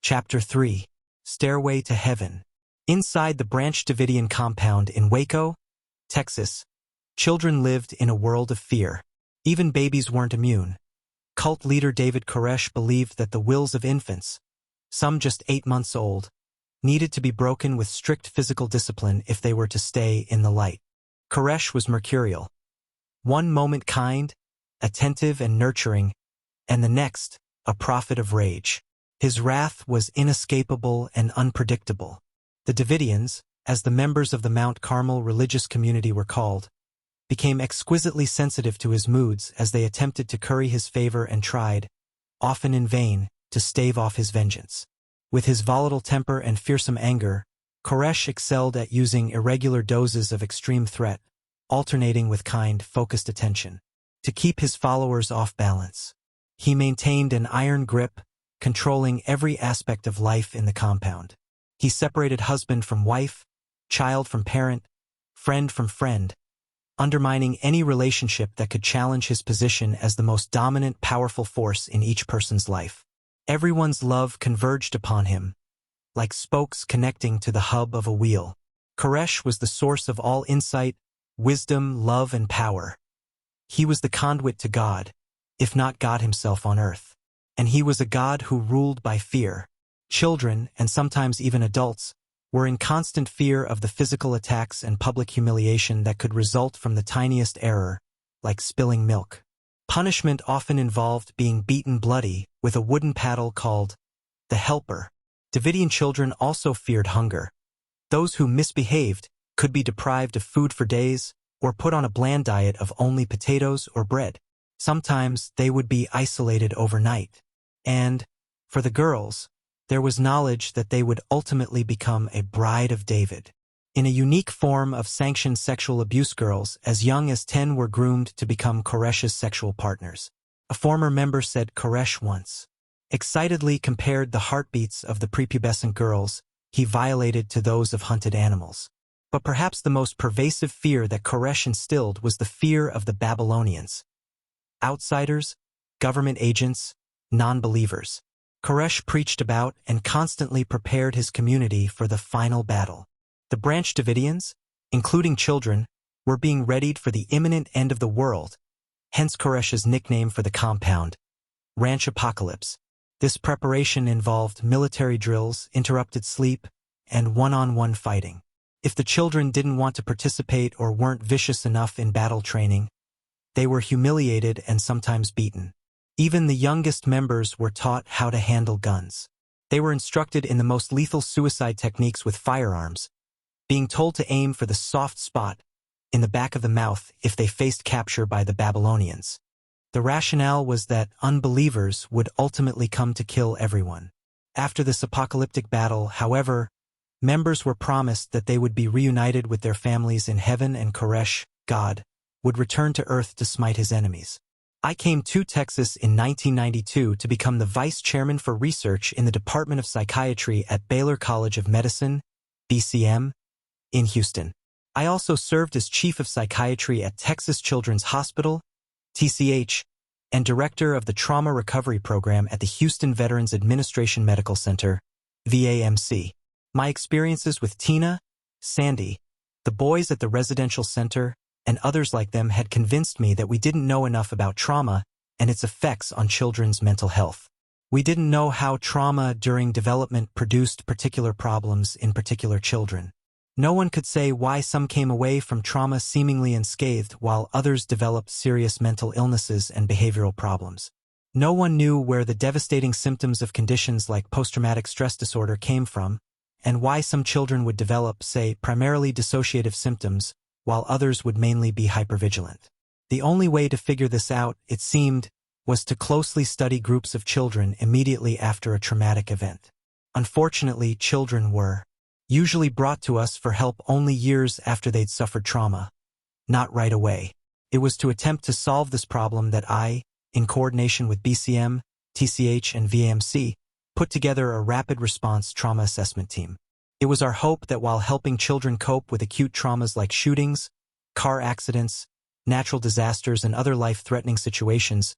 Chapter 3. Stairway to Heaven. Inside the Branch Davidian compound in Waco, Texas, children lived in a world of fear. Even babies weren't immune. Cult leader David Koresh believed that the wills of infants, some just 8 months old, needed to be broken with strict physical discipline if they were to stay in the light. Koresh was mercurial. One moment kind, attentive and nurturing, and the next, a prophet of rage. His wrath was inescapable and unpredictable. The Davidians, as the members of the Mount Carmel religious community were called, became exquisitely sensitive to his moods as they attempted to curry his favor and tried, often in vain, to stave off his vengeance. With his volatile temper and fearsome anger, Koresh excelled at using irregular doses of extreme threat, alternating with kind, focused attention, to keep his followers off balance. He maintained an iron grip, controlling every aspect of life in the compound. He separated husband from wife, child from parent, friend from friend, undermining any relationship that could challenge his position as the most dominant, powerful force in each person's life. Everyone's love converged upon him, like spokes connecting to the hub of a wheel. Koresh was the source of all insight, wisdom, love, and power. He was the conduit to God, if not God himself on earth. And he was a God who ruled by fear. Children, and sometimes even adults, were in constant fear of the physical attacks and public humiliation that could result from the tiniest error, like spilling milk. Punishment often involved being beaten bloody with a wooden paddle called the helper. Davidian children also feared hunger. Those who misbehaved could be deprived of food for days or put on a bland diet of only potatoes or bread. Sometimes they would be isolated overnight. And, for the girls, there was knowledge that they would ultimately become a bride of David. In a unique form of sanctioned sexual abuse, girls as young as 10 were groomed to become Koresh's sexual partners. A former member said Koresh once excitedly compared the heartbeats of the prepubescent girls he violated to those of hunted animals. But perhaps the most pervasive fear that Koresh instilled was the fear of the Babylonians. Outsiders, government agents, non-believers. Koresh preached about and constantly prepared his community for the final battle. The Branch Davidians, including children, were being readied for the imminent end of the world, hence Koresh's nickname for the compound, Ranch Apocalypse. This preparation involved military drills, interrupted sleep, and one-on-one fighting. If the children didn't want to participate or weren't vicious enough in battle training, they were humiliated and sometimes beaten. Even the youngest members were taught how to handle guns. They were instructed in the most lethal suicide techniques with firearms, being told to aim for the soft spot in the back of the mouth if they faced capture by the Babylonians. The rationale was that unbelievers would ultimately come to kill everyone. After this apocalyptic battle, however, members were promised that they would be reunited with their families in heaven, and Koresh, God, would return to earth to smite his enemies. I came to Texas in 1992 to become the vice chairman for research in the Department of Psychiatry at Baylor College of Medicine, BCM, in Houston. I also served as chief of psychiatry at Texas Children's Hospital, TCH, and director of the Trauma Recovery Program at the Houston Veterans Administration Medical Center, VAMC. My experiences with Tina, Sandy, the boys at the residential center, and others like them had convinced me that we didn't know enough about trauma and its effects on children's mental health. We didn't know how trauma during development produced particular problems in particular children. No one could say why some came away from trauma seemingly unscathed while others developed serious mental illnesses and behavioral problems. No one knew where the devastating symptoms of conditions like post-traumatic stress disorder came from, and why some children would develop, say, primarily dissociative symptoms, while others would mainly be hypervigilant. The only way to figure this out, it seemed, was to closely study groups of children immediately after a traumatic event. Unfortunately, children were usually brought to us for help only years after they'd suffered trauma, not right away. It was to attempt to solve this problem that I, in coordination with BCM, TCH, and VAMC, put together a rapid response trauma assessment team. It was our hope that while helping children cope with acute traumas like shootings, car accidents, natural disasters, and other life-threatening situations,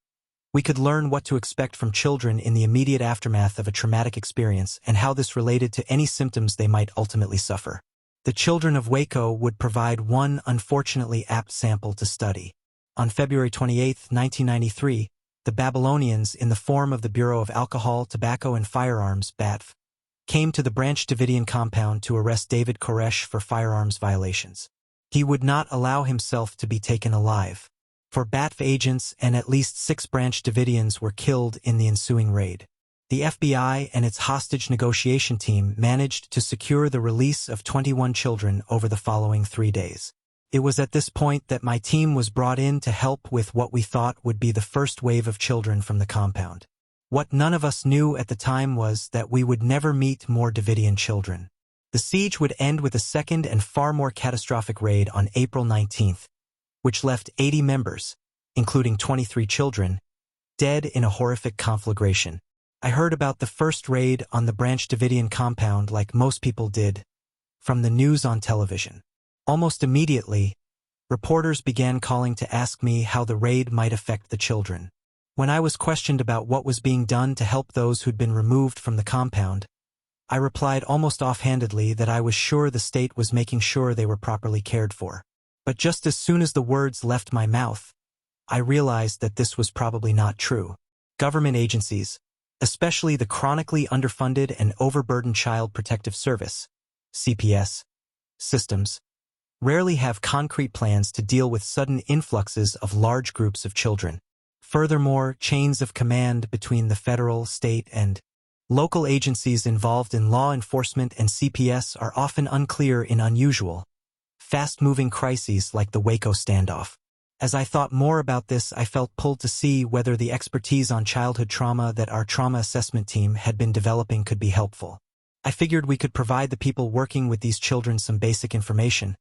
We could learn what to expect from children in the immediate aftermath of a traumatic experience and how this related to any symptoms they might ultimately suffer. The children of Waco would provide one unfortunately apt sample to study. On February 28, 1993, the Babylonians, in the form of the Bureau of Alcohol, Tobacco, and Firearms (BATF), came to the Branch Davidian compound to arrest David Koresh for firearms violations. He would not allow himself to be taken alive. For BATF agents and at least 6 Branch Davidians were killed in the ensuing raid. The FBI and its hostage negotiation team managed to secure the release of 21 children over the following 3 days. It was at this point that my team was brought in to help with what we thought would be the first wave of children from the compound. What none of us knew at the time was that we would never meet more Davidian children. The siege would end with a second and far more catastrophic raid on April 19th, which left 80 members, including 23 children, dead in a horrific conflagration. I heard about the first raid on the Branch Davidian compound like most people did, from the news on television. Almost immediately, reporters began calling to ask me how the raid might affect the children. When I was questioned about what was being done to help those who'd been removed from the compound, I replied almost offhandedly that I was sure the state was making sure they were properly cared for. But just as soon as the words left my mouth, I realized that this was probably not true. Government agencies, especially the chronically underfunded and overburdened Child Protective Service (CPS) systems, rarely have concrete plans to deal with sudden influxes of large groups of children. Furthermore, chains of command between the federal, state, and local agencies involved in law enforcement and CPS are often unclear in unusual, fast-moving crises like the Waco standoff. As I thought more about this, I felt pulled to see whether the expertise on childhood trauma that our trauma assessment team had been developing could be helpful. I figured we could provide the people working with these children some basic information,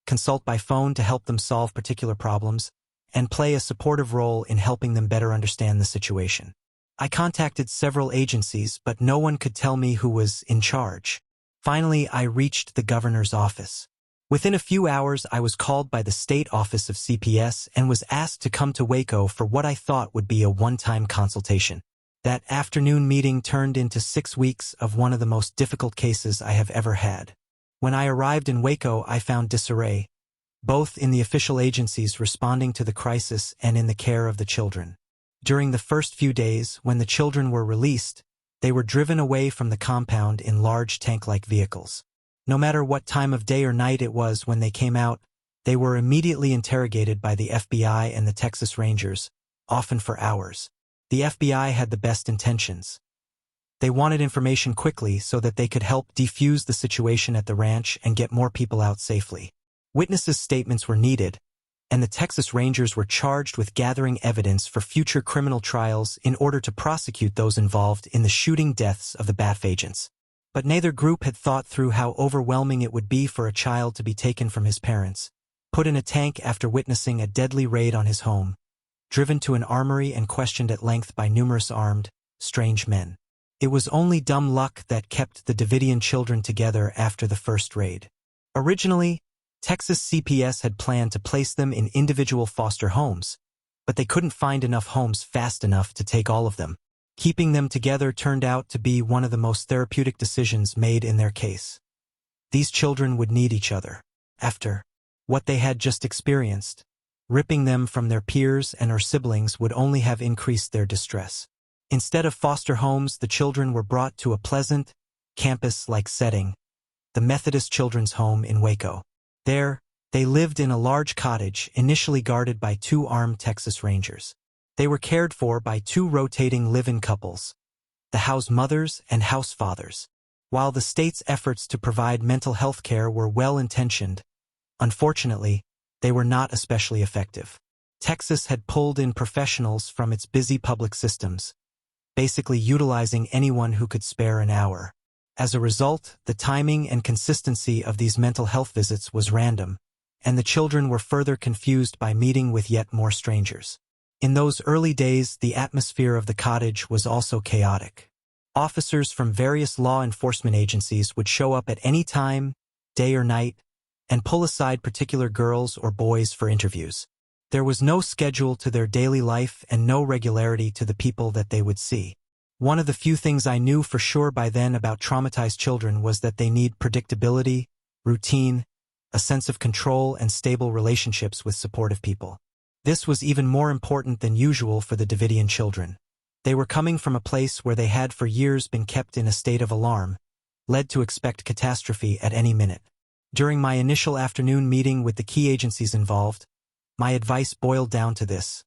consult by phone to help them solve particular problems, and play a supportive role in helping them better understand the situation. I contacted several agencies, but no one could tell me who was in charge. Finally, I reached the governor's office. Within a few hours, I was called by the state office of CPS and was asked to come to Waco for what I thought would be a one-time consultation. That afternoon meeting turned into 6 weeks of one of the most difficult cases I have ever had. When I arrived in Waco, I found disarray, both in the official agencies responding to the crisis and in the care of the children. During the first few days, when the children were released, they were driven away from the compound in large tank-like vehicles. No matter what time of day or night it was when they came out, they were immediately interrogated by the FBI and the Texas Rangers, often for hours. The FBI had the best intentions. They wanted information quickly so that they could help defuse the situation at the ranch and get more people out safely. Witnesses' statements were needed, and the Texas Rangers were charged with gathering evidence for future criminal trials in order to prosecute those involved in the shooting deaths of the BATF agents. But neither group had thought through how overwhelming it would be for a child to be taken from his parents, put in a tank after witnessing a deadly raid on his home, driven to an armory and questioned at length by numerous armed, strange men. It was only dumb luck that kept the Davidian children together after the first raid. Originally, Texas CPS had planned to place them in individual foster homes, but they couldn't find enough homes fast enough to take all of them. Keeping them together turned out to be one of the most therapeutic decisions made in their case. These children would need each other. After what they had just experienced, ripping them from their peers and or siblings would only have increased their distress. Instead of foster homes, the children were brought to a pleasant, campus-like setting, the Methodist Children's Home in Waco. There, they lived in a large cottage initially guarded by 2 armed Texas Rangers. They were cared for by 2 rotating live-in couples, the house mothers and house fathers. While the state's efforts to provide mental health care were well-intentioned, unfortunately, they were not especially effective. Texas had pulled in professionals from its busy public systems, basically utilizing anyone who could spare an hour. As a result, the timing and consistency of these mental health visits was random, and the children were further confused by meeting with yet more strangers. In those early days, the atmosphere of the cottage was also chaotic. Officers from various law enforcement agencies would show up at any time, day or night, and pull aside particular girls or boys for interviews. There was no schedule to their daily life and no regularity to the people that they would see. One of the few things I knew for sure by then about traumatized children was that they need predictability, routine, a sense of control, and stable relationships with supportive people. This was even more important than usual for the Davidian children. They were coming from a place where they had for years been kept in a state of alarm, led to expect catastrophe at any minute. During my initial afternoon meeting with the key agencies involved, my advice boiled down to this: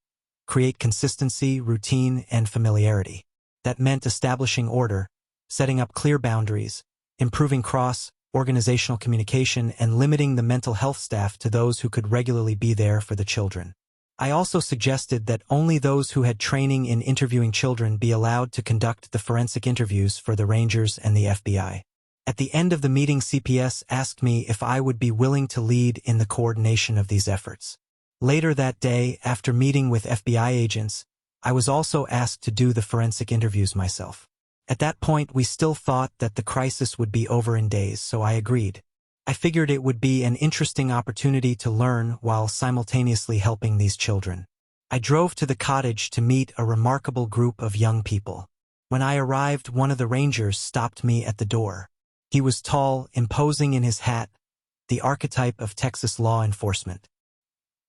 create consistency, routine, and familiarity. That meant establishing order, setting up clear boundaries, improving cross-organizational communication, and limiting the mental health staff to those who could regularly be there for the children. I also suggested that only those who had training in interviewing children be allowed to conduct the forensic interviews for the Rangers and the FBI. At the end of the meeting, CPS asked me if I would be willing to lead in the coordination of these efforts. Later that day, after meeting with FBI agents, I was also asked to do the forensic interviews myself. At that point, we still thought that the crisis would be over in days, so I agreed. I figured it would be an interesting opportunity to learn while simultaneously helping these children. I drove to the cottage to meet a remarkable group of young people. When I arrived, one of the Rangers stopped me at the door. He was tall, imposing in his hat, the archetype of Texas law enforcement.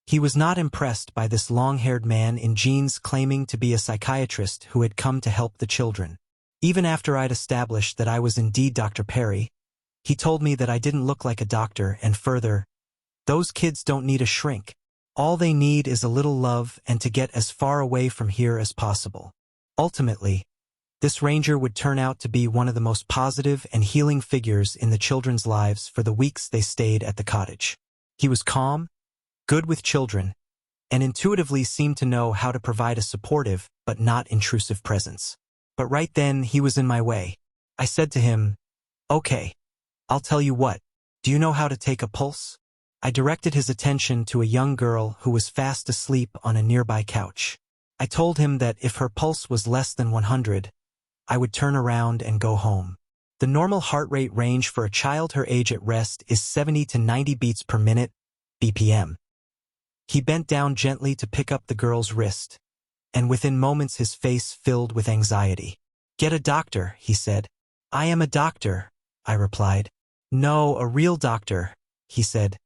He was not impressed by this long-haired man in jeans claiming to be a psychiatrist who had come to help the children. Even after I'd established that I was indeed Dr. Perry, he told me that I didn't look like a doctor, and further, those kids don't need a shrink. All they need is a little love and to get as far away from here as possible. Ultimately, this ranger would turn out to be one of the most positive and healing figures in the children's lives for the weeks they stayed at the cottage. He was calm, good with children, and intuitively seemed to know how to provide a supportive but not intrusive presence. But right then, he was in my way. I said to him, "Okay, I'll tell you what, do you know how to take a pulse?" I directed his attention to a young girl who was fast asleep on a nearby couch. I told him that if her pulse was less than 100, I would turn around and go home. The normal heart rate range for a child her age at rest is 70 to 90 beats per minute, BPM. He bent down gently to pick up the girl's wrist, and within moments his face filled with anxiety. "Get a doctor," he said. "I am a doctor," I replied. "No, a real doctor," he said.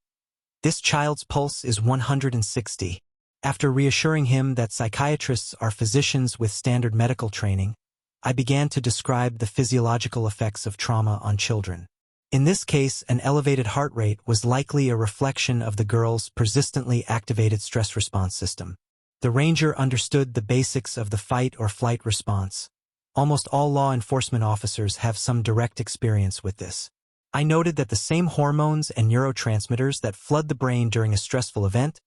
"This child's pulse is 160. After reassuring him that psychiatrists are physicians with standard medical training, I began to describe the physiological effects of trauma on children. In this case, an elevated heart rate was likely a reflection of the girl's persistently activated stress response system. The ranger understood the basics of the fight or flight response. Almost all law enforcement officers have some direct experience with this. I noted that the same hormones and neurotransmitters that flood the brain during a stressful event,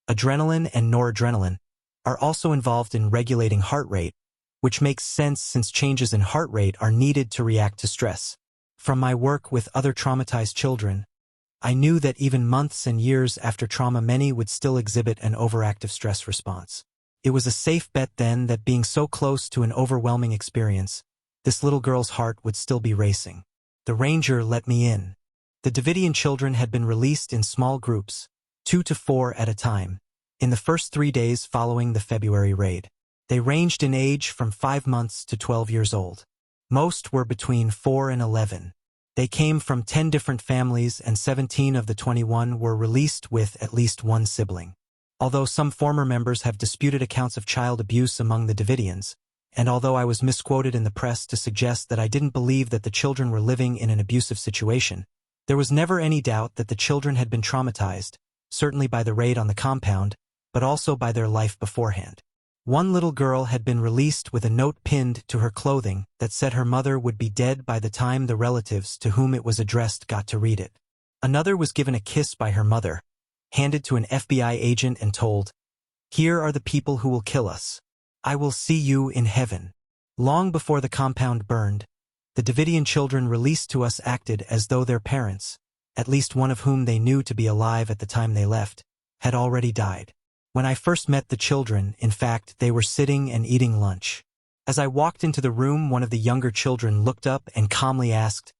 adrenaline and noradrenaline, are also involved in regulating heart rate, which makes sense since changes in heart rate are needed to react to stress. From my work with other traumatized children, I knew that even months and years after trauma, many would still exhibit an overactive stress response. It was a safe bet then that being so close to an overwhelming experience, this little girl's heart would still be racing. The ranger let me in. The Davidian children had been released in small groups, 2 to 4 at a time, in the first 3 days following the February raid. They ranged in age from 5 months to 12 years old. Most were between 4 and 11. They came from 10 different families, and 17 of the 21 were released with at least one sibling. Although some former members have disputed accounts of child abuse among the Davidians, and although I was misquoted in the press to suggest that I didn't believe that the children were living in an abusive situation, there was never any doubt that the children had been traumatized, certainly by the raid on the compound, but also by their life beforehand. One little girl had been released with a note pinned to her clothing that said her mother would be dead by the time the relatives to whom it was addressed got to read it. Another was given a kiss by her mother, handed to an FBI agent and told, "Here are the people who will kill us. I will see you in heaven." Long before the compound burned, the Davidian children released to us acted as though their parents, at least one of whom they knew to be alive at the time they left, had already died. When I first met the children, in fact, they were sitting and eating lunch. As I walked into the room, one of the younger children looked up and calmly asked,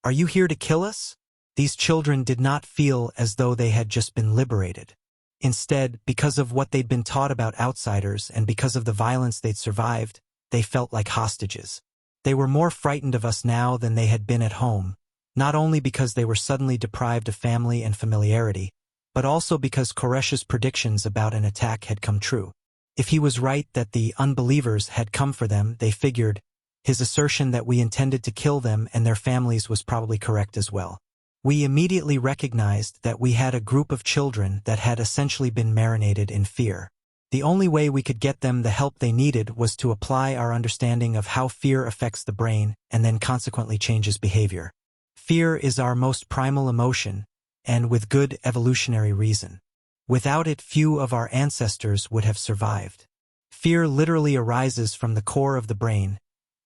"Are you here to kill us?" These children did not feel as though they had just been liberated. Instead, because of what they'd been taught about outsiders and because of the violence they'd survived, they felt like hostages. They were more frightened of us now than they had been at home, not only because they were suddenly deprived of family and familiarity, but also because Koresh's predictions about an attack had come true. If he was right that the unbelievers had come for them, they figured, his assertion that we intended to kill them and their families was probably correct as well. We immediately recognized that we had a group of children that had essentially been marinated in fear. The only way we could get them the help they needed was to apply our understanding of how fear affects the brain and then consequently changes behavior. Fear is our most primal emotion, and with good evolutionary reason. Without it, few of our ancestors would have survived. Fear literally arises from the core of the brain,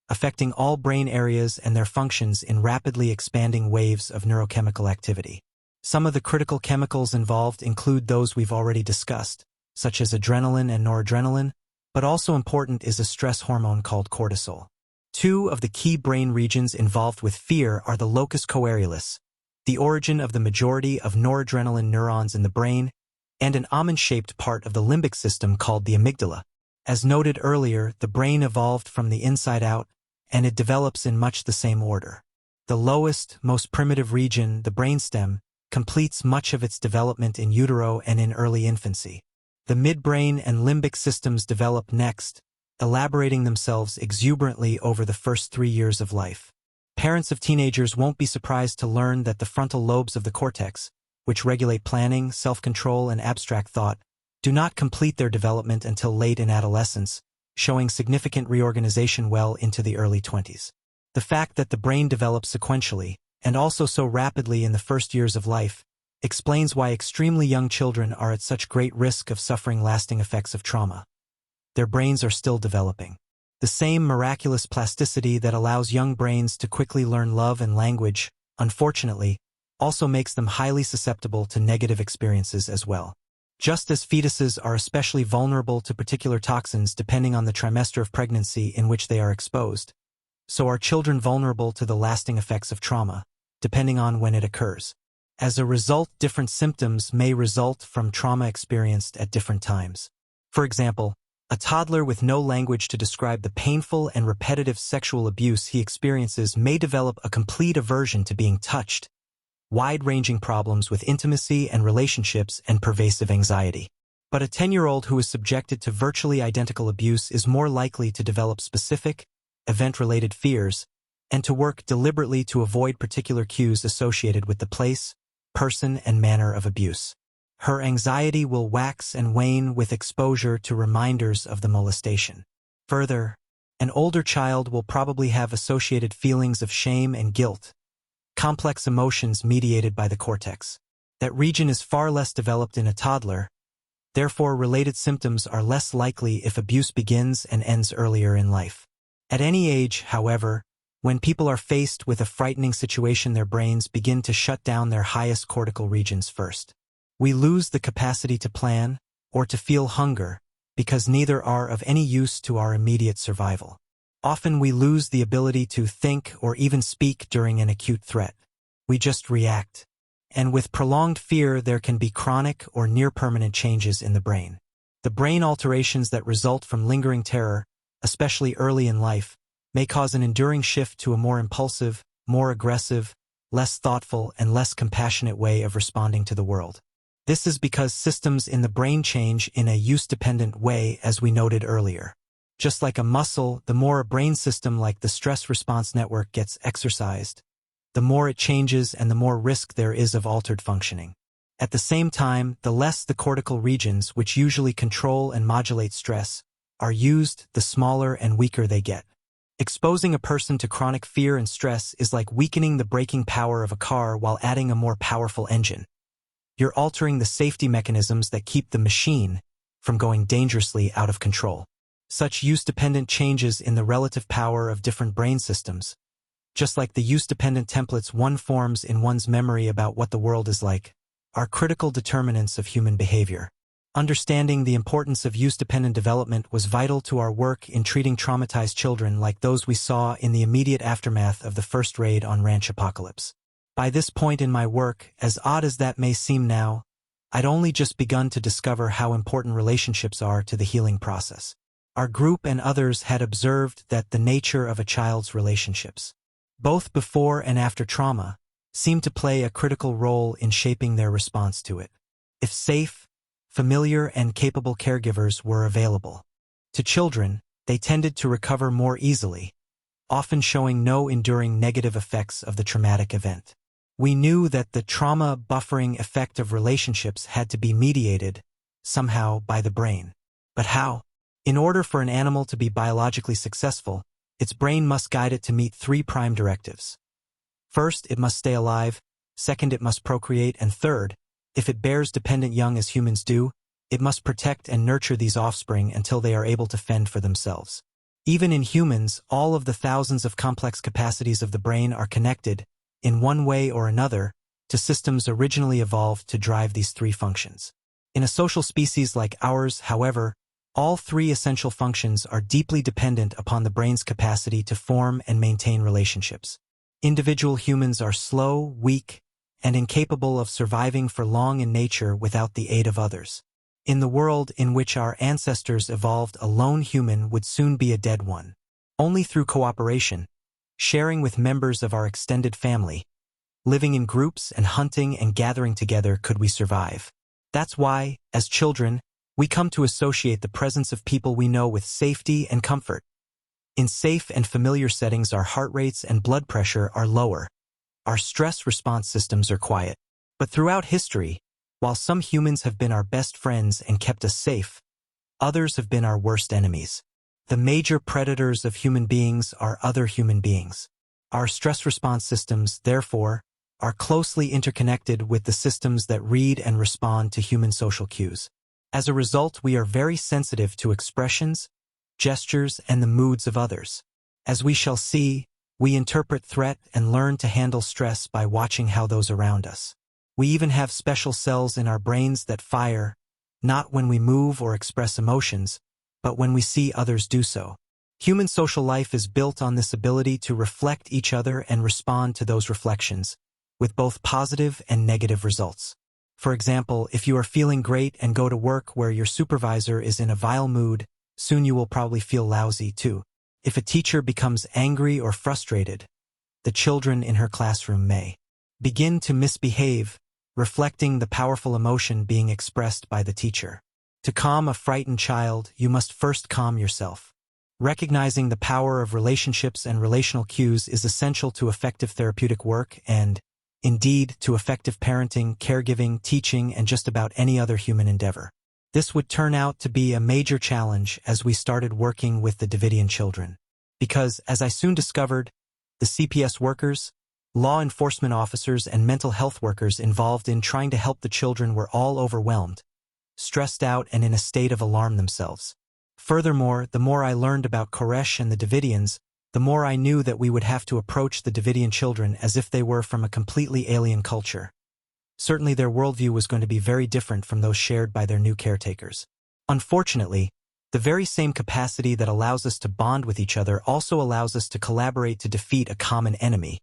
affecting all brain areas and their functions in rapidly expanding waves of neurochemical activity. Some of the critical chemicals involved include those we've already discussed, such as adrenaline and noradrenaline, but also important is a stress hormone called cortisol. Two of the key brain regions involved with fear are the locus coeruleus, the origin of the majority of noradrenaline neurons in the brain, and an almond-shaped part of the limbic system called the amygdala. As noted earlier, the brain evolved from the inside out, and it develops in much the same order. The lowest, most primitive region, the brainstem, completes much of its development in utero and in early infancy. The midbrain and limbic systems develop next, elaborating themselves exuberantly over the first 3 years of life. Parents of teenagers won't be surprised to learn that the frontal lobes of the cortex, which regulate planning, self-control, and abstract thought, do not complete their development until late in adolescence, showing significant reorganization well into the early 20s. The fact that the brain develops sequentially, and also so rapidly in the first years of life, explains why extremely young children are at such great risk of suffering lasting effects of trauma. Their brains are still developing. The same miraculous plasticity that allows young brains to quickly learn love and language, unfortunately, also makes them highly susceptible to negative experiences as well. Just as fetuses are especially vulnerable to particular toxins depending on the trimester of pregnancy in which they are exposed, so are children vulnerable to the lasting effects of trauma, depending on when it occurs. As a result, different symptoms may result from trauma experienced at different times. For example, a toddler with no language to describe the painful and repetitive sexual abuse he experiences may develop a complete aversion to being touched, wide-ranging problems with intimacy and relationships, and pervasive anxiety. But a 10-year-old who is subjected to virtually identical abuse is more likely to develop specific, event-related fears, and to work deliberately to avoid particular cues associated with the place, person, and manner of abuse. Her anxiety will wax and wane with exposure to reminders of the molestation. Further, an older child will probably have associated feelings of shame and guilt, complex emotions mediated by the cortex. That region is far less developed in a toddler, therefore related symptoms are less likely if abuse begins and ends earlier in life. At any age, however, when people are faced with a frightening situation, their brains begin to shut down their highest cortical regions first. We lose the capacity to plan or to feel hunger because neither are of any use to our immediate survival. Often we lose the ability to think or even speak during an acute threat. We just react. And with prolonged fear, there can be chronic or near-permanent changes in the brain. The brain alterations that result from lingering terror, especially early in life, may cause an enduring shift to a more impulsive, more aggressive, less thoughtful, and less compassionate way of responding to the world. This is because systems in the brain change in a use-dependent way, as we noted earlier. Just like a muscle, the more a brain system like the stress response network gets exercised, the more it changes and the more risk there is of altered functioning. At the same time, the less the cortical regions, which usually control and modulate stress, are used, the smaller and weaker they get. Exposing a person to chronic fear and stress is like weakening the braking power of a car while adding a more powerful engine. You're altering the safety mechanisms that keep the machine from going dangerously out of control. Such use-dependent changes in the relative power of different brain systems, just like the use-dependent templates one forms in one's memory about what the world is like, are critical determinants of human behavior. Understanding the importance of use-dependent development was vital to our work in treating traumatized children like those we saw in the immediate aftermath of the first raid on Ranch Apocalypse. By this point in my work, as odd as that may seem now, I'd only just begun to discover how important relationships are to the healing process. Our group and others had observed that the nature of a child's relationships, both before and after trauma, seemed to play a critical role in shaping their response to it. If safe, familiar, and capable caregivers were available to children, they tended to recover more easily, often showing no enduring negative effects of the traumatic event. We knew that the trauma buffering effect of relationships had to be mediated, somehow, by the brain. But how? In order for an animal to be biologically successful, its brain must guide it to meet three prime directives. First, it must stay alive. Second, it must procreate. And third, if it bears dependent young as humans do, it must protect and nurture these offspring until they are able to fend for themselves. Even in humans, all of the thousands of complex capacities of the brain are connected, in one way or another, to systems originally evolved to drive these three functions. In a social species like ours, however, all three essential functions are deeply dependent upon the brain's capacity to form and maintain relationships. Individual humans are slow, weak, and incapable of surviving for long in nature without the aid of others. In the world in which our ancestors evolved, a lone human would soon be a dead one. Only through cooperation, sharing with members of our extended family, living in groups and hunting and gathering together could we survive. That's why, as children, we come to associate the presence of people we know with safety and comfort. In safe and familiar settings, our heart rates and blood pressure are lower. Our stress response systems are quiet. But throughout history, while some humans have been our best friends and kept us safe, others have been our worst enemies. The major predators of human beings are other human beings. Our stress response systems, therefore, are closely interconnected with the systems that read and respond to human social cues. As a result, we are very sensitive to expressions, gestures, and the moods of others. As we shall see, we interpret threat and learn to handle stress by watching how those around us. We even have special cells in our brains that fire, not when we move or express emotions, but when we see others do so. Human social life is built on this ability to reflect each other and respond to those reflections, with both positive and negative results. For example, if you are feeling great and go to work where your supervisor is in a vile mood, soon you will probably feel lousy too. If a teacher becomes angry or frustrated, the children in her classroom may begin to misbehave, reflecting the powerful emotion being expressed by the teacher. To calm a frightened child, you must first calm yourself. Recognizing the power of relationships and relational cues is essential to effective therapeutic work and, indeed, to effective parenting, caregiving, teaching, and just about any other human endeavor. This would turn out to be a major challenge as we started working with the Davidian children. Because, as I soon discovered, the CPS workers, law enforcement officers, and mental health workers involved in trying to help the children were all overwhelmed, stressed out, and in a state of alarm themselves. Furthermore, the more I learned about Koresh and the Davidians, the more I knew that we would have to approach the Davidian children as if they were from a completely alien culture. Certainly their worldview was going to be very different from those shared by their new caretakers. Unfortunately, the very same capacity that allows us to bond with each other also allows us to collaborate to defeat a common enemy.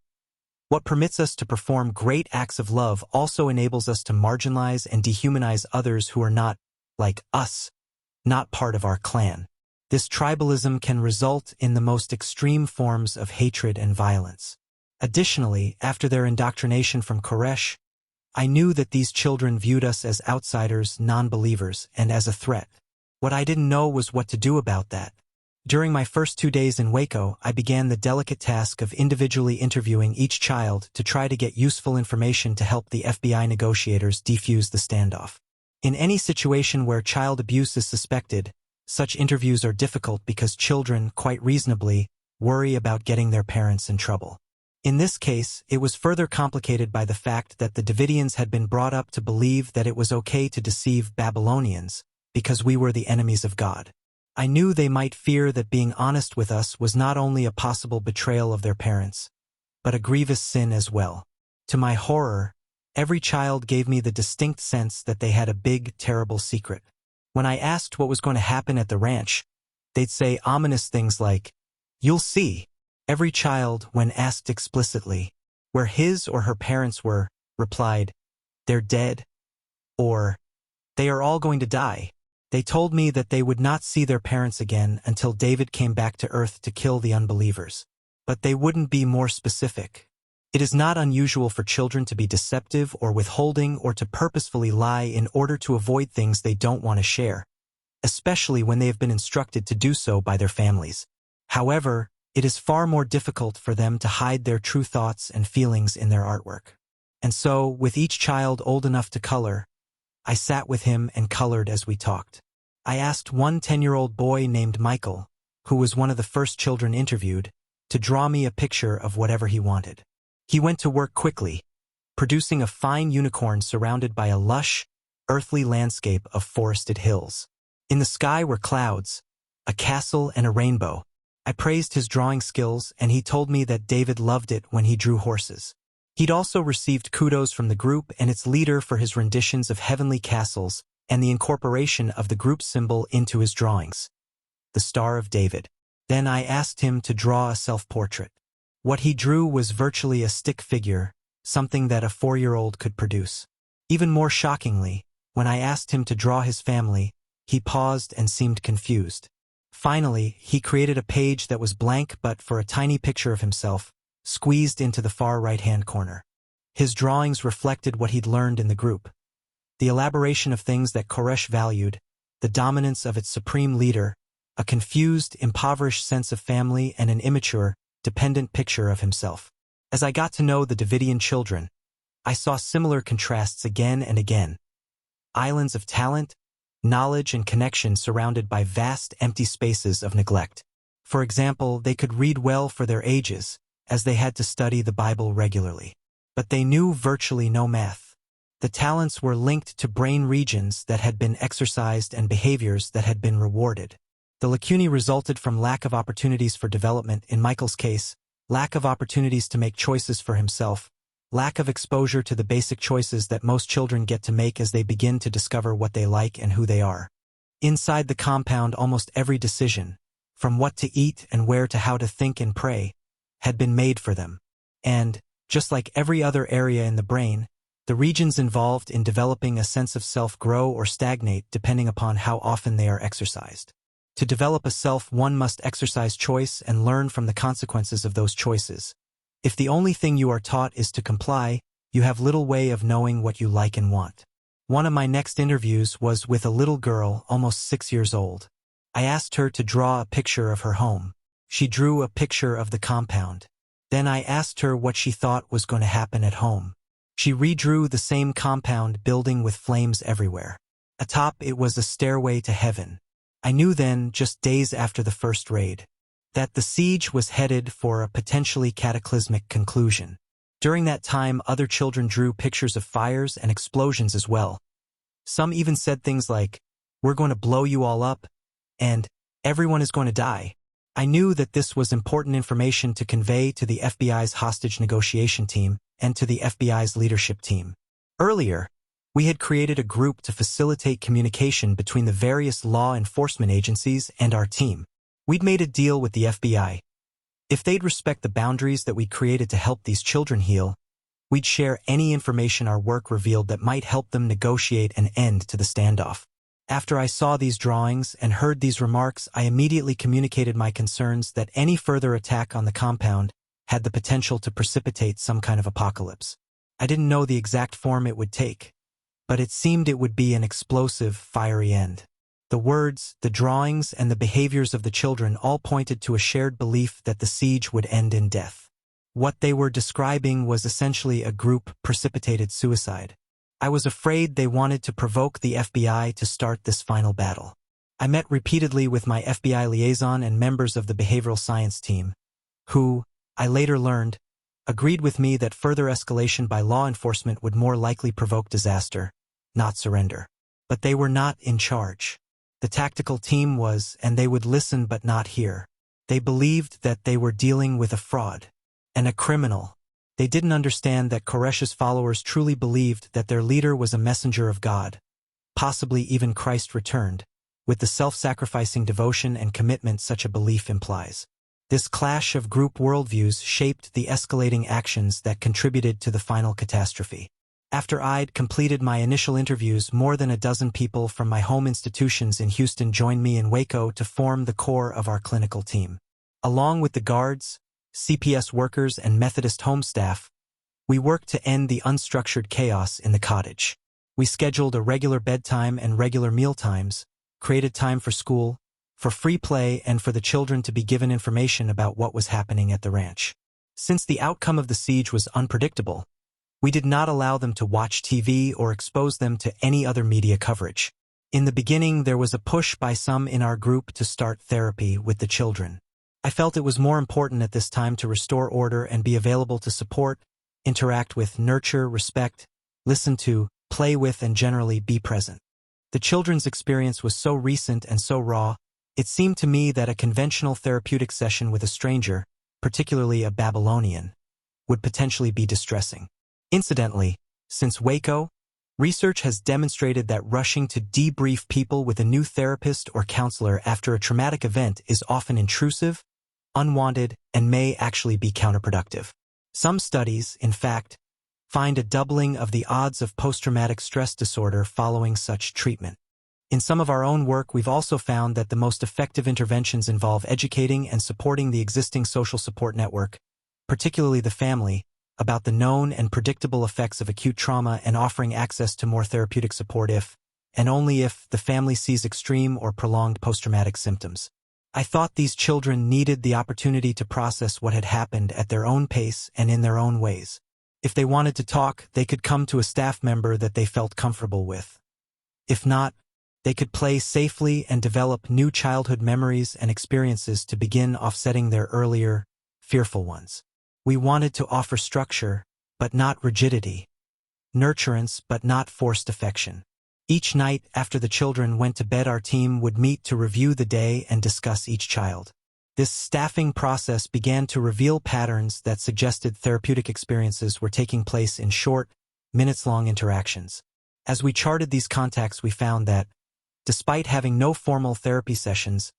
What permits us to perform great acts of love also enables us to marginalize and dehumanize others who are not, like us, not part of our clan. This tribalism can result in the most extreme forms of hatred and violence. Additionally, after their indoctrination from Koresh, I knew that these children viewed us as outsiders, non-believers, and as a threat. What I didn't know was what to do about that. During my first 2 days in Waco, I began the delicate task of individually interviewing each child to try to get useful information to help the FBI negotiators defuse the standoff. In any situation where child abuse is suspected, such interviews are difficult because children, quite reasonably, worry about getting their parents in trouble. In this case, it was further complicated by the fact that the Davidians had been brought up to believe that it was okay to deceive Babylonians, because we were the enemies of God. I knew they might fear that being honest with us was not only a possible betrayal of their parents, but a grievous sin as well. To my horror, every child gave me the distinct sense that they had a big, terrible secret. When I asked what was going to happen at the ranch, they'd say ominous things like, "You'll see." Every child, when asked explicitly where his or her parents were, replied, "They're dead," or, "They are all going to die." They told me that they would not see their parents again until David came back to Earth to kill the unbelievers. But they wouldn't be more specific. It is not unusual for children to be deceptive or withholding or to purposefully lie in order to avoid things they don't want to share, especially when they have been instructed to do so by their families. However, it is far more difficult for them to hide their true thoughts and feelings in their artwork. And so, with each child old enough to color, I sat with him and colored as we talked. I asked one 10-year-old boy named Michael, who was one of the first children interviewed, to draw me a picture of whatever he wanted. He went to work quickly, producing a fine unicorn surrounded by a lush, earthly landscape of forested hills. In the sky were clouds, a castle, and a rainbow. I praised his drawing skills, and he told me that David loved it when he drew horses. He'd also received kudos from the group and its leader for his renditions of heavenly castles and the incorporation of the group symbol into his drawings, the Star of David. Then I asked him to draw a self-portrait. What he drew was virtually a stick figure, something that a 4-year-old could produce. Even more shockingly, when I asked him to draw his family, he paused and seemed confused. Finally, he created a page that was blank but for a tiny picture of himself, squeezed into the far right-hand corner. His drawings reflected what he'd learned in the group. The elaboration of things that Koresh valued, the dominance of its supreme leader, a confused, impoverished sense of family, and an immature, dependent picture of himself. As I got to know the Davidian children, I saw similar contrasts again and again. Islands of talent, knowledge, and connection surrounded by vast, empty spaces of neglect. For example, they could read well for their ages, as they had to study the Bible regularly. But they knew virtually no math. The talents were linked to brain regions that had been exercised and behaviors that had been rewarded. The lacunae resulted from lack of opportunities for development, in Michael's case, lack of opportunities to make choices for himself, lack of exposure to the basic choices that most children get to make as they begin to discover what they like and who they are. Inside the compound, almost every decision, from what to eat and where to how to think and pray, had been made for them. And, just like every other area in the brain, the regions involved in developing a sense of self grow or stagnate depending upon how often they are exercised. To develop a self, one must exercise choice and learn from the consequences of those choices. If the only thing you are taught is to comply, you have little way of knowing what you like and want. One of my next interviews was with a little girl, almost 6 years old. I asked her to draw a picture of her home. She drew a picture of the compound. Then I asked her what she thought was going to happen at home. She redrew the same compound building with flames everywhere. Atop it was a stairway to heaven. I knew then, just days after the first raid, that the siege was headed for a potentially cataclysmic conclusion. During that time, other children drew pictures of fires and explosions as well. Some even said things like, "We're going to blow you all up," and "Everyone is going to die." I knew that this was important information to convey to the FBI's hostage negotiation team and to the FBI's leadership team. Earlier, we had created a group to facilitate communication between the various law enforcement agencies and our team. We'd made a deal with the FBI. If they'd respect the boundaries that we created to help these children heal, we'd share any information our work revealed that might help them negotiate an end to the standoff. After I saw these drawings and heard these remarks, I immediately communicated my concerns that any further attack on the compound had the potential to precipitate some kind of apocalypse. I didn't know the exact form it would take, but it seemed it would be an explosive, fiery end. The words, the drawings, and the behaviors of the children all pointed to a shared belief that the siege would end in death. What they were describing was essentially a group-precipitated suicide. I was afraid they wanted to provoke the FBI to start this final battle. I met repeatedly with my FBI liaison and members of the behavioral science team, who, I later learned, agreed with me that further escalation by law enforcement would more likely provoke disaster, not surrender. But they were not in charge. The tactical team was, and they would listen but not hear. They believed that they were dealing with a fraud and a criminal. They didn't understand that Koresh's followers truly believed that their leader was a messenger of God, possibly even Christ returned, with the self-sacrificing devotion and commitment such a belief implies. This clash of group worldviews shaped the escalating actions that contributed to the final catastrophe. After I'd completed my initial interviews, more than a dozen people from my home institutions in Houston joined me in Waco to form the core of our clinical team. Along with the guards, CPS workers, and Methodist home staff, we worked to end the unstructured chaos in the cottage. We scheduled a regular bedtime and regular meal times, created time for school, for free play, and for the children to be given information about what was happening at the ranch. Since the outcome of the siege was unpredictable, we did not allow them to watch TV or expose them to any other media coverage. In the beginning, there was a push by some in our group to start therapy with the children. I felt it was more important at this time to restore order and be available to support, interact with, nurture, respect, listen to, play with, and generally be present. The children's experience was so recent and so raw, it seemed to me that a conventional therapeutic session with a stranger, particularly a Babylonian, would potentially be distressing. Incidentally, since Waco, research has demonstrated that rushing to debrief people with a new therapist or counselor after a traumatic event is often intrusive, unwanted, and may actually be counterproductive. Some studies, in fact, find a doubling of the odds of post-traumatic stress disorder following such treatment. In some of our own work, we've also found that the most effective interventions involve educating and supporting the existing social support network, particularly the family, about the known and predictable effects of acute trauma and offering access to more therapeutic support if, and only if, the family sees extreme or prolonged post-traumatic symptoms. I thought these children needed the opportunity to process what had happened at their own pace and in their own ways. If they wanted to talk, they could come to a staff member that they felt comfortable with. If not, they could play safely and develop new childhood memories and experiences to begin offsetting their earlier, fearful ones. We wanted to offer structure, but not rigidity, nurturance, but not forced affection. Each night after the children went to bed, our team would meet to review the day and discuss each child. This staffing process began to reveal patterns that suggested therapeutic experiences were taking place in short, minutes-long interactions. As we charted these contacts, we found that, despite having no formal therapy sessions,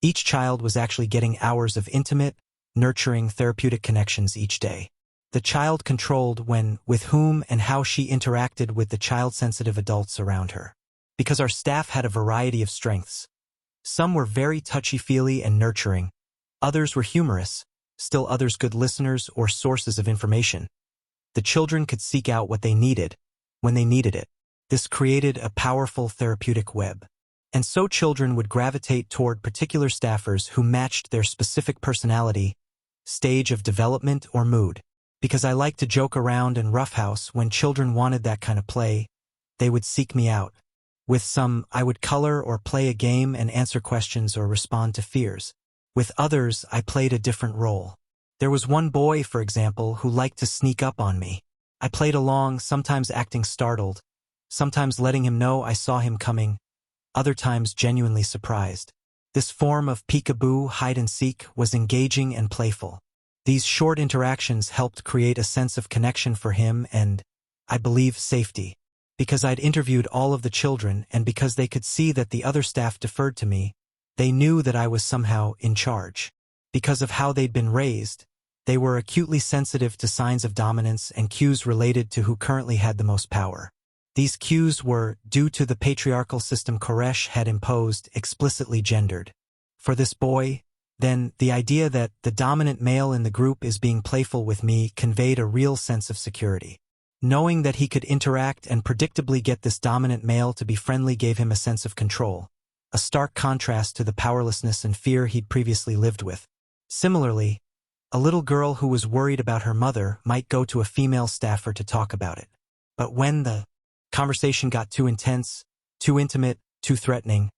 each child was actually getting hours of intimate, nurturing therapeutic connections each day. The child controlled when, with whom, and how she interacted with the child-sensitive adults around her. Because our staff had a variety of strengths. Some were very touchy-feely and nurturing, others were humorous, still others good listeners or sources of information. The children could seek out what they needed, when they needed it. This created a powerful therapeutic web. And so children would gravitate toward particular staffers who matched their specific personality, stage of development, or mood. Because I like to joke around and roughhouse, when children wanted that kind of play, they would seek me out. With some, I would color or play a game and answer questions or respond to fears. With others, I played a different role. There was one boy, for example, who liked to sneak up on me. I played along, sometimes acting startled, sometimes letting him know I saw him coming, other times genuinely surprised. This form of peekaboo, hide-and-seek, was engaging and playful. These short interactions helped create a sense of connection for him and, I believe, safety. Because I'd interviewed all of the children and because they could see that the other staff deferred to me, they knew that I was somehow in charge. Because of how they'd been raised, they were acutely sensitive to signs of dominance and cues related to who currently had the most power. These cues were, due to the patriarchal system Koresh had imposed, explicitly gendered. For this boy, then, the idea that the dominant male in the group is being playful with me conveyed a real sense of security. Knowing that he could interact and predictably get this dominant male to be friendly gave him a sense of control, a stark contrast to the powerlessness and fear he'd previously lived with. Similarly, a little girl who was worried about her mother might go to a female staffer to talk about it. But when the conversation got too intense, too intimate, too threatening,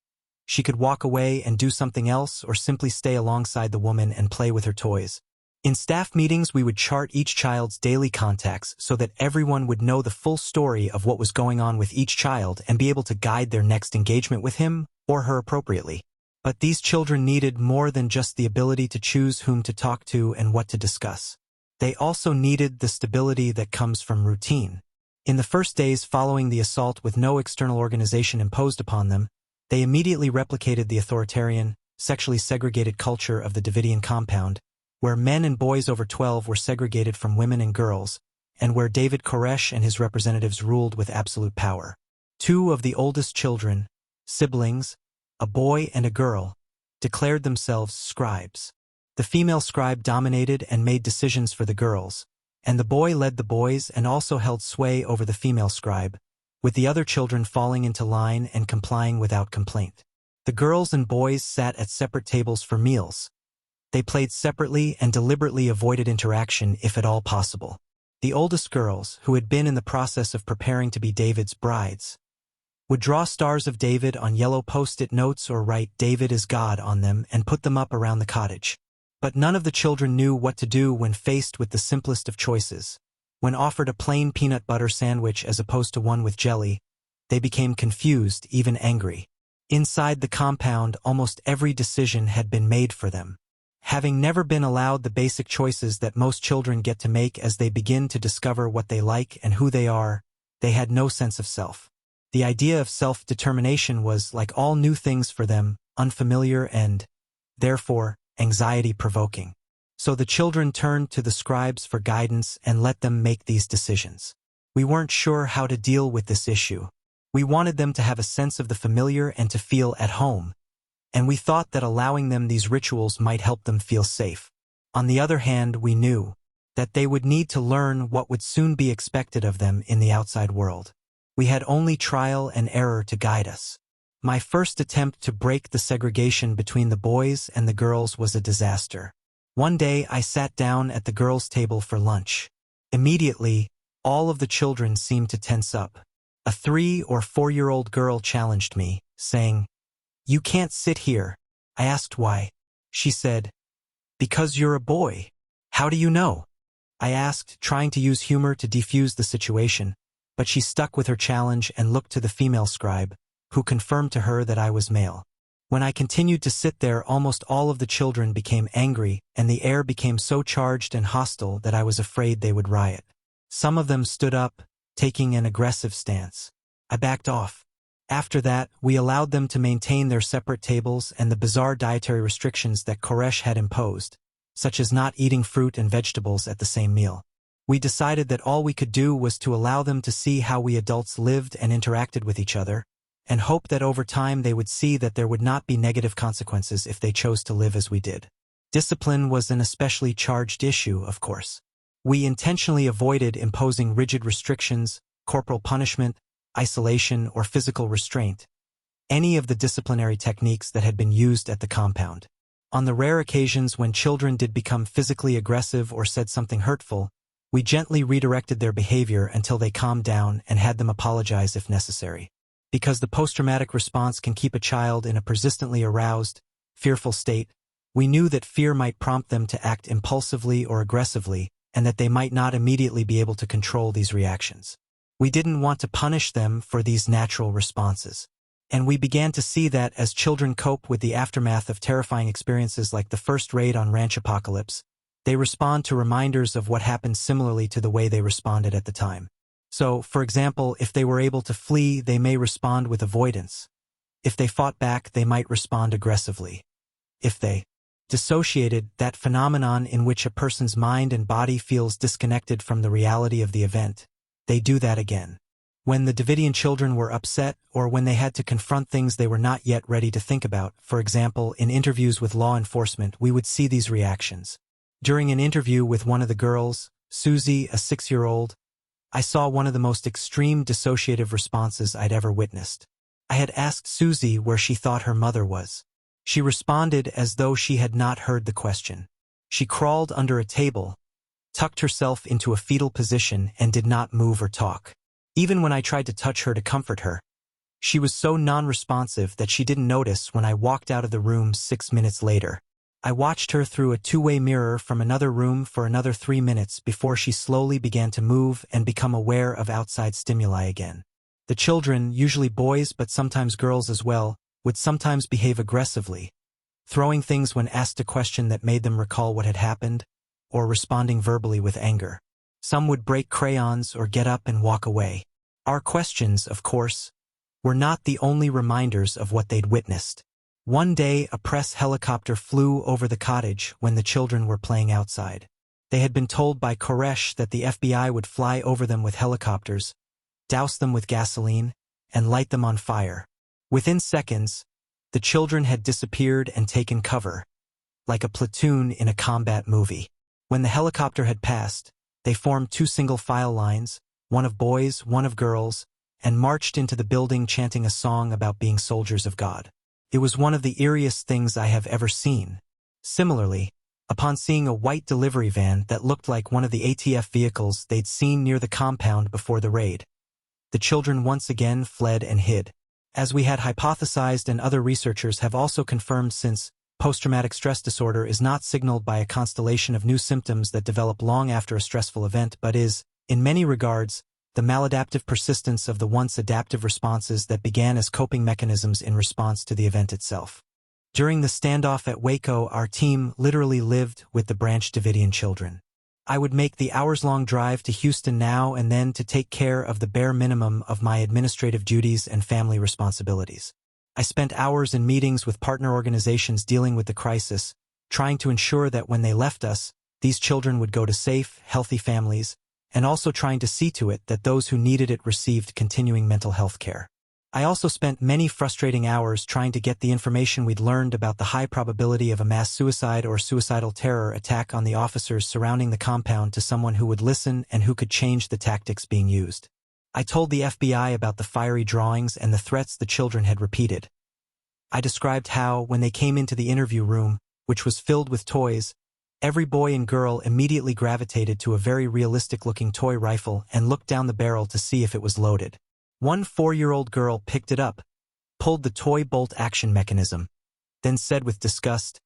she could walk away and do something else or simply stay alongside the woman and play with her toys. In staff meetings, we would chart each child's daily contacts so that everyone would know the full story of what was going on with each child and be able to guide their next engagement with him or her appropriately. But these children needed more than just the ability to choose whom to talk to and what to discuss. They also needed the stability that comes from routine. In the first days following the assault, with no external organization imposed upon them, they immediately replicated the authoritarian, sexually segregated culture of the Davidian compound, where men and boys over 12 were segregated from women and girls, and where David Koresh and his representatives ruled with absolute power. Two of the oldest children, siblings, a boy and a girl, declared themselves scribes. The female scribe dominated and made decisions for the girls, and the boy led the boys and also held sway over the female scribe, with the other children falling into line and complying without complaint. The girls and boys sat at separate tables for meals. They played separately and deliberately avoided interaction if at all possible. The oldest girls, who had been in the process of preparing to be David's brides, would draw stars of David on yellow post-it notes or write "David is God" on them and put them up around the cottage. But none of the children knew what to do when faced with the simplest of choices. When offered a plain peanut butter sandwich as opposed to one with jelly, they became confused, even angry. Inside the compound, almost every decision had been made for them. Having never been allowed the basic choices that most children get to make as they begin to discover what they like and who they are, they had no sense of self. The idea of self-determination was, like all new things for them, unfamiliar and, therefore, anxiety-provoking. So the children turned to the scribes for guidance and let them make these decisions. We weren't sure how to deal with this issue. We wanted them to have a sense of the familiar and to feel at home, and we thought that allowing them these rituals might help them feel safe. On the other hand, we knew that they would need to learn what would soon be expected of them in the outside world. We had only trial and error to guide us. My first attempt to break the segregation between the boys and the girls was a disaster. One day I sat down at the girls' table for lunch. Immediately, all of the children seemed to tense up. A 3- or 4-year-old girl challenged me, saying, "You can't sit here." I asked why. She said, "Because you're a boy." "How do you know?" I asked, trying to use humor to defuse the situation, but she stuck with her challenge and looked to the female scribe, who confirmed to her that I was male. When I continued to sit there, almost all of the children became angry, and the air became so charged and hostile that I was afraid they would riot. Some of them stood up, taking an aggressive stance. I backed off. After that, we allowed them to maintain their separate tables and the bizarre dietary restrictions that Koresh had imposed, such as not eating fruit and vegetables at the same meal. We decided that all we could do was to allow them to see how we adults lived and interacted with each other, and hope that over time they would see that there would not be negative consequences if they chose to live as we did. Discipline was an especially charged issue, of course. We intentionally avoided imposing rigid restrictions, corporal punishment, isolation, or physical restraint, any of the disciplinary techniques that had been used at the compound. On the rare occasions when children did become physically aggressive or said something hurtful, we gently redirected their behavior until they calmed down and had them apologize if necessary. Because the post-traumatic response can keep a child in a persistently aroused, fearful state, we knew that fear might prompt them to act impulsively or aggressively, and that they might not immediately be able to control these reactions. We didn't want to punish them for these natural responses. And we began to see that as children cope with the aftermath of terrifying experiences like the first raid on Ranch Apocalypse, they respond to reminders of what happened similarly to the way they responded at the time. So, for example, if they were able to flee, they may respond with avoidance. If they fought back, they might respond aggressively. If they dissociated, that phenomenon in which a person's mind and body feels disconnected from the reality of the event, they do that again. When the Davidian children were upset or when they had to confront things they were not yet ready to think about, for example, in interviews with law enforcement, we would see these reactions. During an interview with one of the girls, Susie, a 6-year-old, I saw one of the most extreme dissociative responses I'd ever witnessed. I had asked Susie where she thought her mother was. She responded as though she had not heard the question. She crawled under a table, tucked herself into a fetal position, and did not move or talk. Even when I tried to touch her to comfort her, she was so non-responsive that she didn't notice when I walked out of the room 6 minutes later. I watched her through a two-way mirror from another room for another 3 minutes before she slowly began to move and become aware of outside stimuli again. The children, usually boys but sometimes girls as well, would sometimes behave aggressively, throwing things when asked a question that made them recall what had happened, or responding verbally with anger. Some would break crayons or get up and walk away. Our questions, of course, were not the only reminders of what they'd witnessed. One day, a press helicopter flew over the cottage when the children were playing outside. They had been told by Koresh that the FBI would fly over them with helicopters, douse them with gasoline, and light them on fire. Within seconds, the children had disappeared and taken cover, like a platoon in a combat movie. When the helicopter had passed, they formed two single-file lines, one of boys, one of girls, and marched into the building chanting a song about being soldiers of God. It was one of the eeriest things I have ever seen. Similarly, upon seeing a white delivery van that looked like one of the ATF vehicles they'd seen near the compound before the raid, the children once again fled and hid. As we had hypothesized and other researchers have also confirmed since, post-traumatic stress disorder is not signaled by a constellation of new symptoms that develop long after a stressful event but is, in many regards, the maladaptive persistence of the once adaptive responses that began as coping mechanisms in response to the event itself. During the standoff at Waco, our team literally lived with the Branch Davidian children. I would make the hours-long drive to Houston now and then to take care of the bare minimum of my administrative duties and family responsibilities. I spent hours in meetings with partner organizations dealing with the crisis, trying to ensure that when they left us, these children would go to safe, healthy families, and also trying to see to it that those who needed it received continuing mental health care. I also spent many frustrating hours trying to get the information we'd learned about the high probability of a mass suicide or suicidal terror attack on the officers surrounding the compound to someone who would listen and who could change the tactics being used. I told the FBI about the fiery drawings and the threats the children had repeated. I described how, when they came into the interview room, which was filled with toys, every boy and girl immediately gravitated to a very realistic-looking toy rifle and looked down the barrel to see if it was loaded. One 4-year-old girl picked it up, pulled the toy bolt action mechanism, then said with disgust,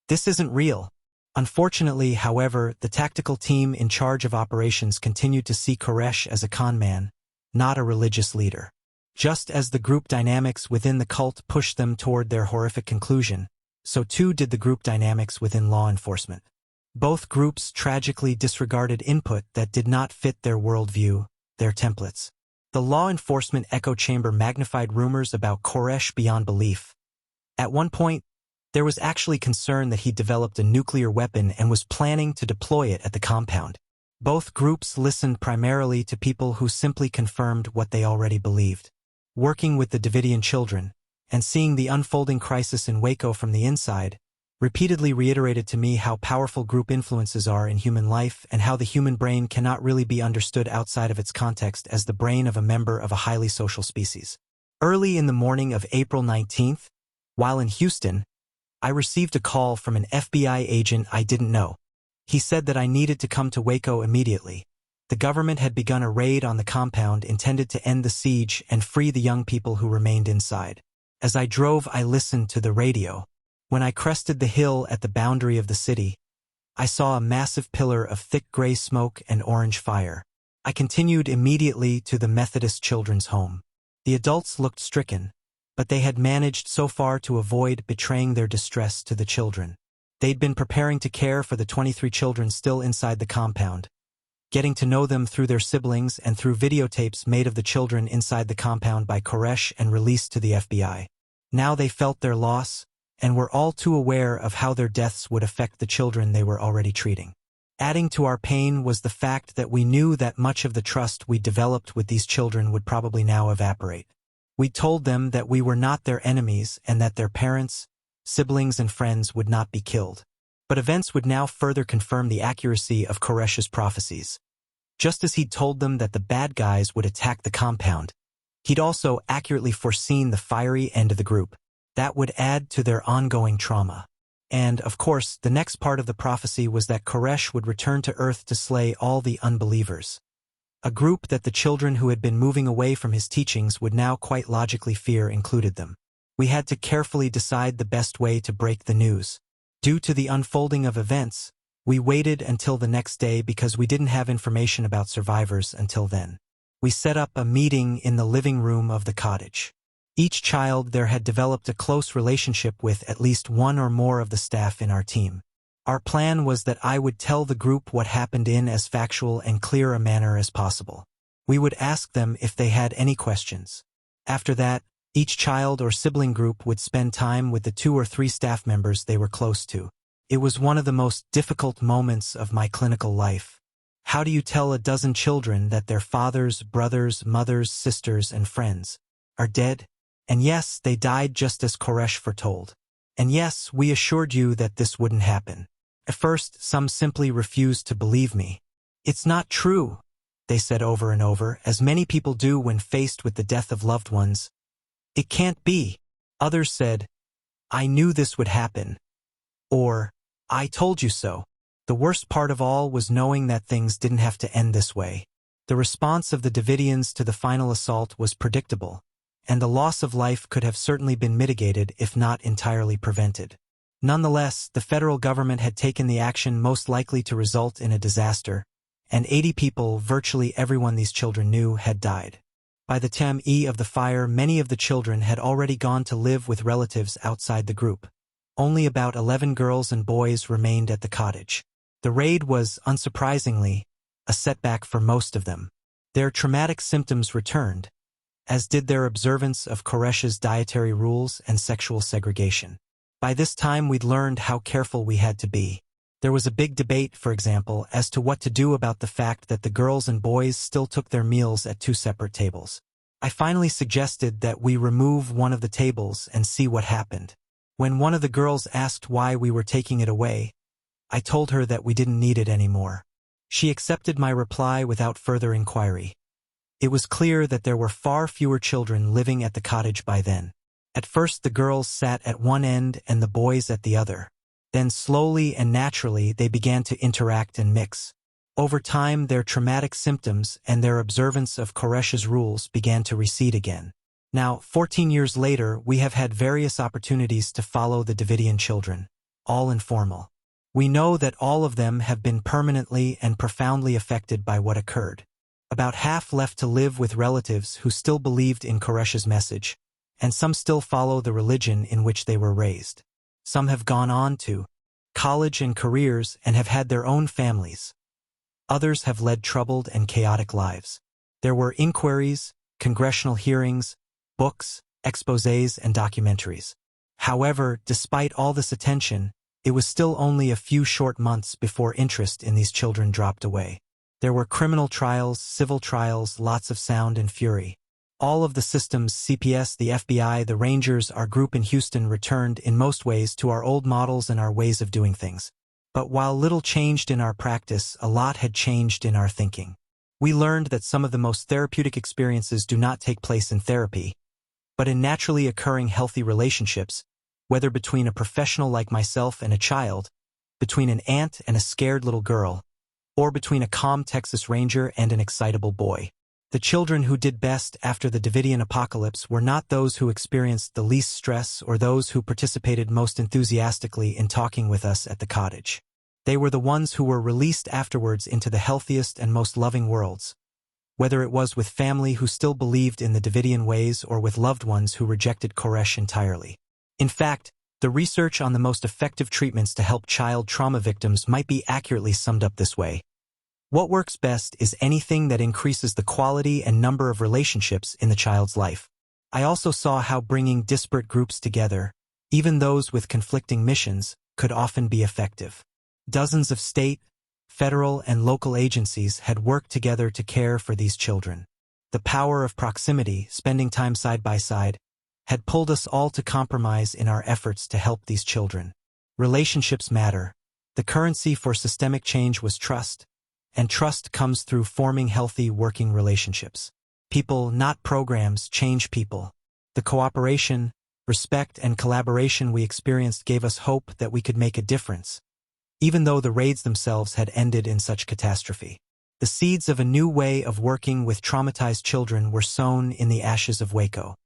"This isn't real." Unfortunately, however, the tactical team in charge of operations continued to see Koresh as a con man, not a religious leader. Just as the group dynamics within the cult pushed them toward their horrific conclusion, so too did the group dynamics within law enforcement. Both groups tragically disregarded input that did not fit their worldview, their templates. The law enforcement echo chamber magnified rumors about Koresh beyond belief. At one point, there was actually concern that he developed a nuclear weapon and was planning to deploy it at the compound. Both groups listened primarily to people who simply confirmed what they already believed. Working with the Davidian children, and seeing the unfolding crisis in Waco from the inside, repeatedly reiterated to me how powerful group influences are in human life and how the human brain cannot really be understood outside of its context as the brain of a member of a highly social species. Early in the morning of April 19th, while in Houston, I received a call from an FBI agent I didn't know. He said that I needed to come to Waco immediately. The government had begun a raid on the compound intended to end the siege and free the young people who remained inside. As I drove, I listened to the radio. When I crested the hill at the boundary of the city, I saw a massive pillar of thick gray smoke and orange fire. I continued immediately to the Methodist Children's Home. The adults looked stricken, but they had managed so far to avoid betraying their distress to the children. They'd been preparing to care for the 23 children still inside the compound, getting to know them through their siblings and through videotapes made of the children inside the compound by Koresh and released to the FBI. Now they felt their loss, and were all too aware of how their deaths would affect the children they were already treating. Adding to our pain was the fact that we knew that much of the trust we developed with these children would probably now evaporate. We told them that we were not their enemies and that their parents, siblings, and friends would not be killed. But events would now further confirm the accuracy of Koresh's prophecies. Just as he'd told them that the bad guys would attack the compound, he'd also accurately foreseen the fiery end of the group. That would add to their ongoing trauma. And, of course, the next part of the prophecy was that Koresh would return to Earth to slay all the unbelievers. A group that the children who had been moving away from his teachings would now quite logically fear included them. We had to carefully decide the best way to break the news. Due to the unfolding of events, we waited until the next day because we didn't have information about survivors until then. We set up a meeting in the living room of the cottage. Each child there had developed a close relationship with at least one or more of the staff in our team. Our plan was that I would tell the group what happened in as factual and clear a manner as possible. We would ask them if they had any questions. After that, each child or sibling group would spend time with the 2 or 3 staff members they were close to. It was one of the most difficult moments of my clinical life. How do you tell a dozen children that their fathers, brothers, mothers, sisters, and friends are dead? And yes, they died just as Koresh foretold. And yes, we assured you that this wouldn't happen. At first, some simply refused to believe me. It's not true, they said over and over, as many people do when faced with the death of loved ones. It can't be. Others said, I knew this would happen. Or, I told you so. The worst part of all was knowing that things didn't have to end this way. The response of the Davidians to the final assault was predictable, and the loss of life could have certainly been mitigated if not entirely prevented. Nonetheless, the federal government had taken the action most likely to result in a disaster, and 80 people, virtually everyone these children knew, had died. By the time of the fire, many of the children had already gone to live with relatives outside the group. Only about 11 girls and boys remained at the cottage. The raid was, unsurprisingly, a setback for most of them. Their traumatic symptoms returned, as did their observance of Koresh's dietary rules and sexual segregation. By this time we'd learned how careful we had to be. There was a big debate, for example, as to what to do about the fact that the girls and boys still took their meals at 2 separate tables. I finally suggested that we remove one of the tables and see what happened. When one of the girls asked why we were taking it away, I told her that we didn't need it anymore. She accepted my reply without further inquiry. It was clear that there were far fewer children living at the cottage by then. At first the girls sat at one end and the boys at the other. Then slowly and naturally they began to interact and mix. Over time their traumatic symptoms and their observance of Koresh's rules began to recede again. Now, 14 years later, we have had various opportunities to follow the Davidian children, all informal. We know that all of them have been permanently and profoundly affected by what occurred. About half left to live with relatives who still believed in Koresh's message, and some still follow the religion in which they were raised. Some have gone on to college and careers and have had their own families. Others have led troubled and chaotic lives. There were inquiries, congressional hearings, books, exposés, and documentaries. However, despite all this attention, it was still only a few short months before interest in these children dropped away. There were criminal trials, civil trials, lots of sound and fury. All of the systems, CPS, the FBI, the Rangers, our group in Houston, returned in most ways to our old models and our ways of doing things. But while little changed in our practice, a lot had changed in our thinking. We learned that some of the most therapeutic experiences do not take place in therapy, but in naturally occurring healthy relationships, whether between a professional like myself and a child, between an aunt and a scared little girl, or between a calm Texas Ranger and an excitable boy. The children who did best after the Davidian apocalypse were not those who experienced the least stress or those who participated most enthusiastically in talking with us at the cottage. They were the ones who were released afterwards into the healthiest and most loving worlds, whether it was with family who still believed in the Davidian ways or with loved ones who rejected Koresh entirely. In fact, the research on the most effective treatments to help child trauma victims might be accurately summed up this way. What works best is anything that increases the quality and number of relationships in the child's life. I also saw how bringing disparate groups together, even those with conflicting missions, could often be effective. Dozens of state, federal, and local agencies had worked together to care for these children. The power of proximity, spending time side by side, had pulled us all to compromise in our efforts to help these children. Relationships matter. The currency for systemic change was trust, and trust comes through forming healthy working relationships. People, not programs, change people. The cooperation, respect, and collaboration we experienced gave us hope that we could make a difference, even though the raids themselves had ended in such catastrophe. The seeds of a new way of working with traumatized children were sown in the ashes of Waco.